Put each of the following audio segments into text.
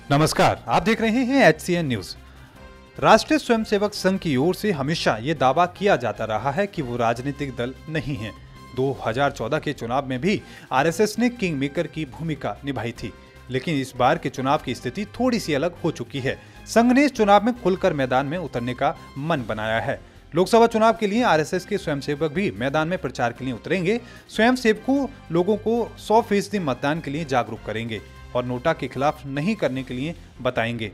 नमस्कार, आप देख रहे हैं HCN न्यूज। राष्ट्रीय स्वयंसेवक संघ की ओर से हमेशा ये दावा किया जाता रहा है कि वो राजनीतिक दल नहीं है। 2014 के चुनाव में भी आरएसएस ने किंग मेकर की भूमिका निभाई थी, लेकिन इस बार के चुनाव की स्थिति थोड़ी सी अलग हो चुकी है। संघ ने इस चुनाव में खुलकर मैदान में उतरने का मन बनाया है। लोकसभा चुनाव के लिए आरएसएस के स्वयंसेवक भी मैदान में प्रचार के लिए उतरेंगे। स्वयंसेवकों लोगों को 100% मतदान के लिए जागरूक करेंगे और नोटा के खिलाफ नहीं करने के लिए बताएंगे।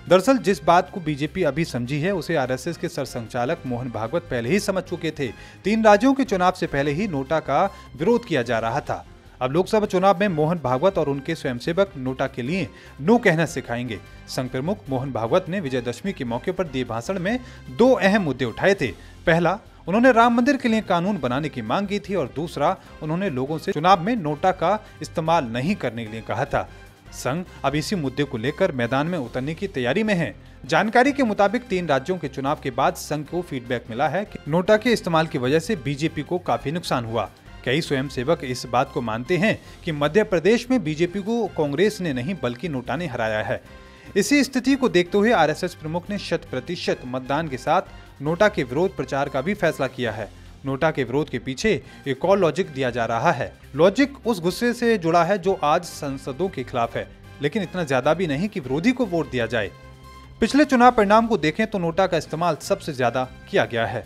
दरअसल जिस बात को बीजेपी अभी समझी है उसे आरएसएस के सरसंघचालक मोहन भागवत पहले ही समझ चुके थे। 3 राज्यों के चुनाव से पहले ही नोटा का विरोध किया जा रहा था। अब लोकसभा चुनाव में मोहन भागवत और उनके स्वयंसेवक नोटा के लिए नो कहना सिखाएंगे। संघ प्रमुख मोहन भागवत ने विजयदशमी के मौके पर दिए भाषण में 2 अहम मुद्दे उठाए थे। पहला, उन्होंने राम मंदिर के लिए कानून बनाने की मांग की थी और दूसरा, उन्होंने लोगों से चुनाव में नोटा का इस्तेमाल नहीं करने के लिए कहा था। संघ अब इसी मुद्दे को लेकर मैदान में उतरने की तैयारी में है। जानकारी के मुताबिक 3 राज्यों के चुनाव के बाद संघ को फीडबैक मिला है कि नोटा के इस्तेमाल की वजह से बीजेपी को काफी नुकसान हुआ। कई स्वयंसेवक इस बात को मानते हैं कि मध्य प्रदेश में बीजेपी को कांग्रेस ने नहीं बल्कि नोटा ने हराया है। इसी स्थिति को देखते हुए आरएसएस प्रमुख ने 100% मतदान के साथ नोटा के विरोध प्रचार का भी फैसला किया है। नोटा के विरोध के पीछे एक और लॉजिक दिया जा रहा है। लॉजिक उस गुस्से से जुड़ा है जो आज संसदों के खिलाफ है, लेकिन इतना ज्यादा भी नहीं कि विरोधी को वोट दिया जाए। पिछले चुनाव परिणाम को देखें तो नोटा का इस्तेमाल सबसे ज्यादा किया गया है,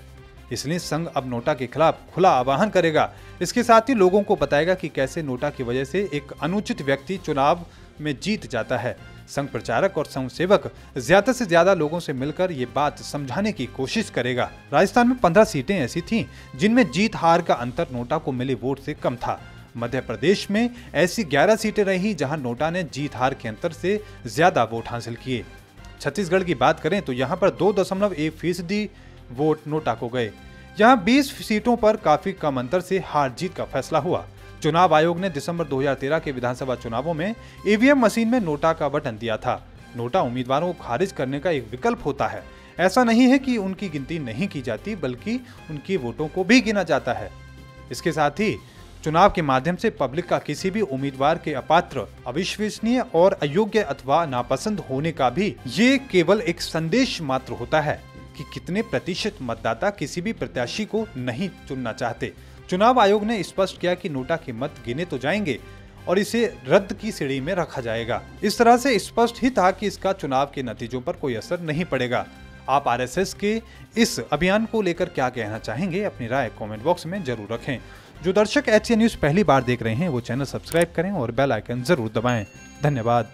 इसलिए संघ अब नोटा के खिलाफ खुला आह्वान करेगा। इसके साथ ही लोगों को बताएगा कि कैसे नोटा की वजह से एक अनुचित व्यक्ति चुनाव में जीत जाता है। संघ प्रचारक और स्वयंसेवक ज्यादा से ज्यादा लोगों से मिलकर ये बात समझाने की कोशिश करेगा। राजस्थान में 15 सीटें ऐसी थीं जिनमें जीत हार का अंतर नोटा को मिले वोट से कम था। मध्य प्रदेश में ऐसी 11 सीटें रही जहां नोटा ने जीत हार के अंतर से ज्यादा वोट हासिल किए। छत्तीसगढ़ की बात करें तो यहाँ पर 2.1% वोट नोटा को गए। यहाँ 20 सीटों पर काफी कम अंतर से हार जीत का फैसला हुआ। चुनाव आयोग ने दिसंबर 2013 के विधानसभा चुनावों में ईवीएम मशीन में नोटा का बटन दिया था। नोटा उम्मीदवारों को खारिज करने का एक विकल्प होता है। ऐसा नहीं है कि उनकी गिनती नहीं की जाती, बल्कि उनकी वोटों को भी गिना जाता है। इसके साथ ही चुनाव के माध्यम से पब्लिक का किसी भी उम्मीदवार के अपात्र, अविश्वसनीय और अयोग्य अथवा नापसंद होने का भी ये केवल एक संदेश मात्र होता है कि कितने प्रतिशत मतदाता किसी भी प्रत्याशी को नहीं चुनना चाहते। चुनाव आयोग ने स्पष्ट किया कि नोटा के मत गिने तो जाएंगे और इसे रद्द की श्रेणी में रखा जाएगा। इस तरह से स्पष्ट ही था कि इसका चुनाव के नतीजों पर कोई असर नहीं पड़ेगा। आप आरएसएस के इस अभियान को लेकर क्या कहना चाहेंगे? अपनी राय कमेंट बॉक्स में जरूर रखें। जो दर्शक HCN न्यूज पहली बार देख रहे हैं वो चैनल सब्सक्राइब करें और बेल आइकन जरूर दबाएं। धन्यवाद।